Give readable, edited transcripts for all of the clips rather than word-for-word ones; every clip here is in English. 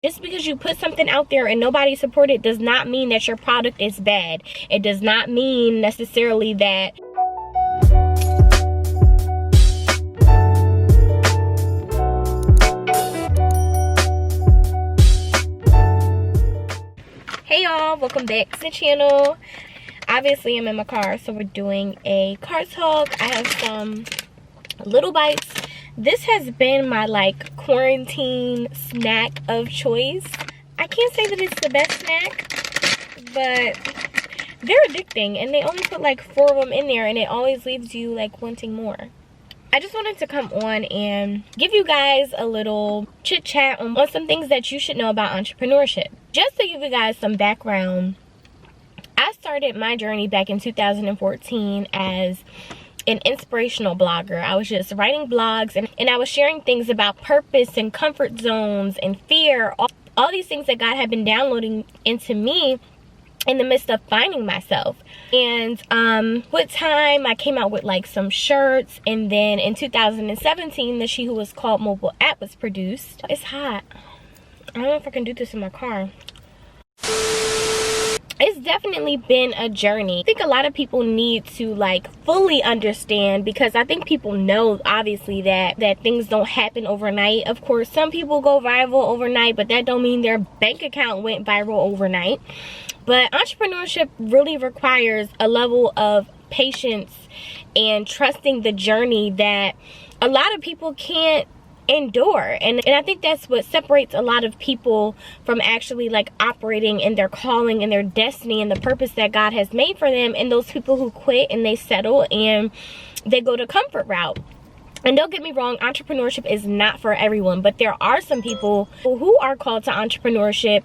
Just because you put something out there and nobody support it does not mean that your product is bad. It does not mean necessarily that hey y'all, welcome back to the channel. Obviously I'm in my car, so we're doing a car talk. I have some little bites. This has been my like quarantine snack of choice. I can't say that it's the best snack, but they're addicting, and they only put like 4 of them in there, and it always leaves you like wanting more. I just wanted to come on and give you guys a little chit chat on some things that you should know about entrepreneurship. Just to give you guys some background, I started my journey back in 2014 as an inspirational blogger. I was just writing blogs and I was sharing things about purpose and comfort zones and fear, all these things that God had been downloading into me in the midst of finding myself. And with time I came out with like some shirts, and then in 2017 the She Who Was Called mobile app was produced. It's hot. I don't know if I can do this in my car. It's definitely been a journey. I think a lot of people need to like fully understand, because I think people know obviously that things don't happen overnight. Of course, some people go viral overnight, but that don't mean their bank account went viral overnight. But entrepreneurship really requires a level of patience and trusting the journey that a lot of people can't endure, and I think that's what separates a lot of people from actually like operating in their calling and their destiny and the purpose that God has made for them, and those people who quit and they settle and they go the comfort route. And don't get me wrong, entrepreneurship is not for everyone, but there are some people who are called to entrepreneurship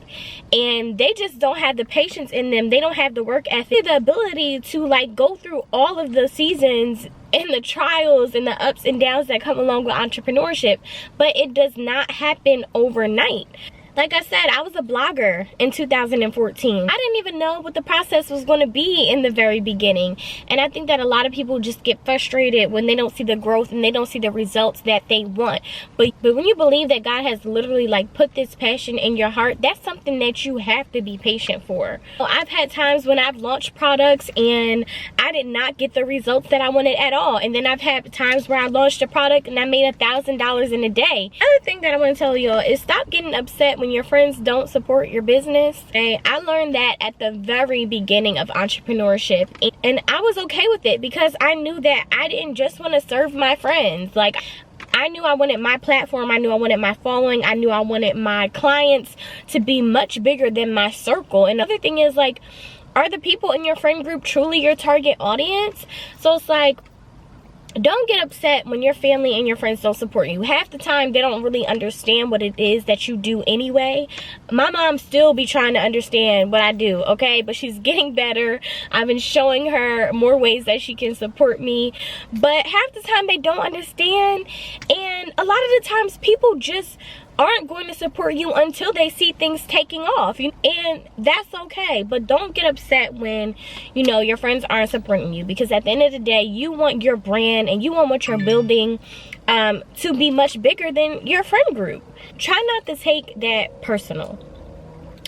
and they just don't have the patience in them. They don't have the work ethic, the ability to like go through all of the seasons and the trials and the ups and downs that come along with entrepreneurship. But it does not happen overnight. Like I said, I was a blogger in 2014. I didn't even know what the process was going to be in the very beginning. And I think that a lot of people just get frustrated when they don't see the growth and they don't see the results that they want. But when you believe that God has literally like put this passion in your heart, that's something that you have to be patient for. So I've had times when I've launched products and I did not get the results that I wanted at all. And then I've had times where I launched a product and I made $1,000 in a day. Another thing that I want to tell y'all is stop getting upset when your friends don't support your business. And I learned that at the very beginning of entrepreneurship, and I was okay with it because I knew that I didn't just want to serve my friends. Like, I knew I wanted my platform, I knew I wanted my following, I knew I wanted my clients to be much bigger than my circle. And the other thing is, like, are the people in your friend group truly your target audience? So it's like, don't get upset when your family and your friends don't support you. Half the time, they don't really understand what it is that you do anyway. My mom still be trying to understand what I do, okay? But she's getting better. I've been showing her more ways that she can support me. But half the time, they don't understand. And a lot of the times, people just aren't going to support you until they see things taking off, and that's okay. But don't get upset when, you know, your friends aren't supporting you, because at the end of the day, you want your brand and you want what you're building to be much bigger than your friend group. Try not to take that personal.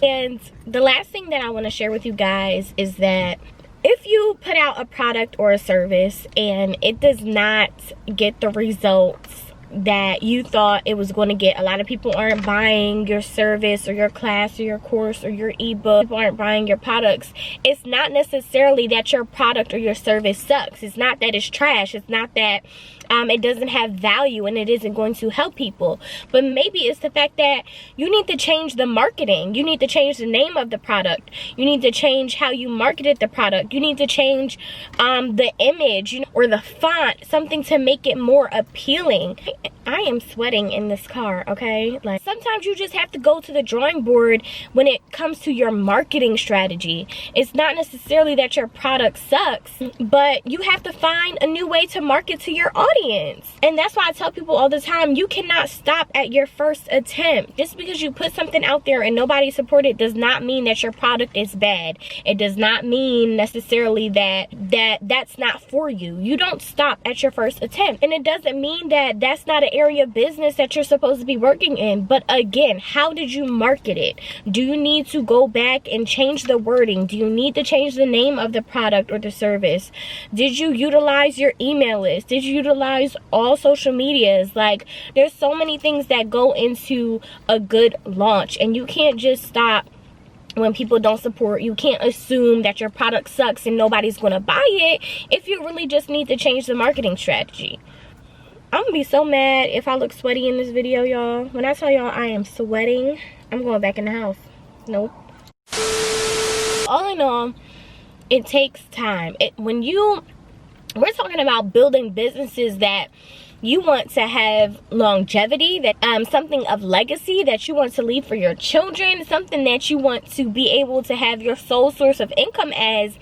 And the last thing that I want to share with you guys is that if you put out a product or a service and it does not get the results that you thought it was going to get, a lot of people aren't buying your service or your class or your course or your ebook, people aren't buying your products, it's not necessarily that your product or your service sucks. It's not that it's trash. It's not that it doesn't have value and it isn't going to help people. But maybe it's the fact that you need to change the marketing. You need to change the name of the product. You need to change how you marketed the product. You need to change the image, or the font, something to make it more appealing. I am sweating in this car, okay? Like, sometimes you just have to go to the drawing board when it comes to your marketing strategy. It's not necessarily that your product sucks, but you have to find a new way to market to your audience. audience. And that's why I tell people all the time, you cannot stop at your first attempt. Just because you put something out there and nobody supported it does not mean that your product is bad. It does not mean necessarily that that's not for you. You don't stop at your first attempt. And it doesn't mean that that's not an area of business that you're supposed to be working in. But again, how did you market it? Do you need to go back and change the wording? Do you need to change the name of the product or the service? Did you utilize your email list? Did you utilize all social medias? Like, there's so many things that go into a good launch, and you can't just stop when people don't support. You can't assume that your product sucks and nobody's gonna buy it if you really just need to change the marketing strategy. I'm gonna be so mad if I look sweaty in this video, y'all. When I tell y'all I am sweating, I'm going back in the house. Nope. All in all, it takes time. We're talking about building businesses that you want to have longevity, that something of legacy that you want to leave for your children, something that you want to be able to have your sole source of income as.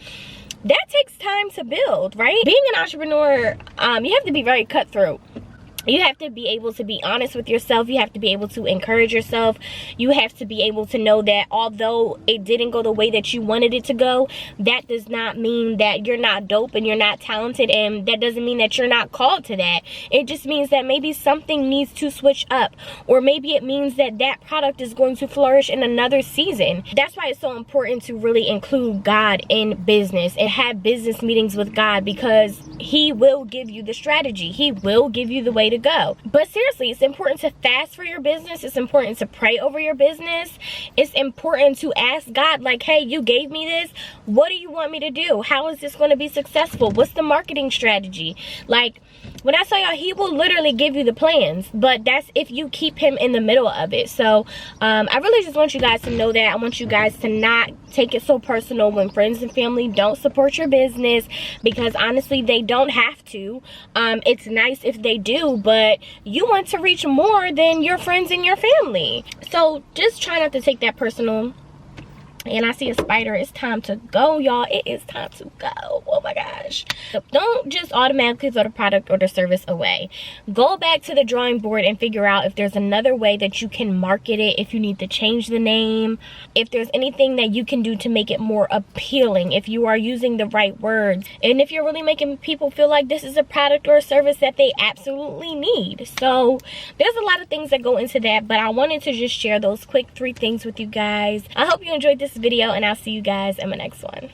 That takes time to build, right? Being an entrepreneur, you have to be very cutthroat. You have to be able to be honest with yourself. You have to be able to encourage yourself. You have to be able to know that although it didn't go the way that you wanted it to go, that does not mean that you're not dope and you're not talented, and that doesn't mean that you're not called to that. It just means that maybe something needs to switch up, or maybe it means that that product is going to flourish in another season. That's why it's so important to really include God in business and have business meetings with God, because He will give you the strategy. He will give you the way to go. But seriously, it's important to fast for your business. It's important to pray over your business. It's important to ask God, like, hey, you gave me this. What do you want me to do? How is this going to be successful? What's the marketing strategy? Like, when I tell y'all, He will literally give you the plans, but that's if you keep Him in the middle of it. So I really just want you guys to know that. I want you guys to not take it so personal when friends and family don't support your business, because honestly, they don't have to. It's nice if they do, but you want to reach more than your friends and your family. So just try not to take that personal. And I see a spider. It's time to go, y'all. It is time to go. Oh my gosh. So don't just automatically throw the product or the service away. Go back to the drawing board and figure out if there's another way that you can market it, if you need to change the name, if there's anything that you can do to make it more appealing, if you are using the right words, and if you're really making people feel like this is a product or a service that they absolutely need. So there's a lot of things that go into that, but I wanted to just share those quick 3 things with you guys. I hope you enjoyed this video, and I'll see you guys in my next one.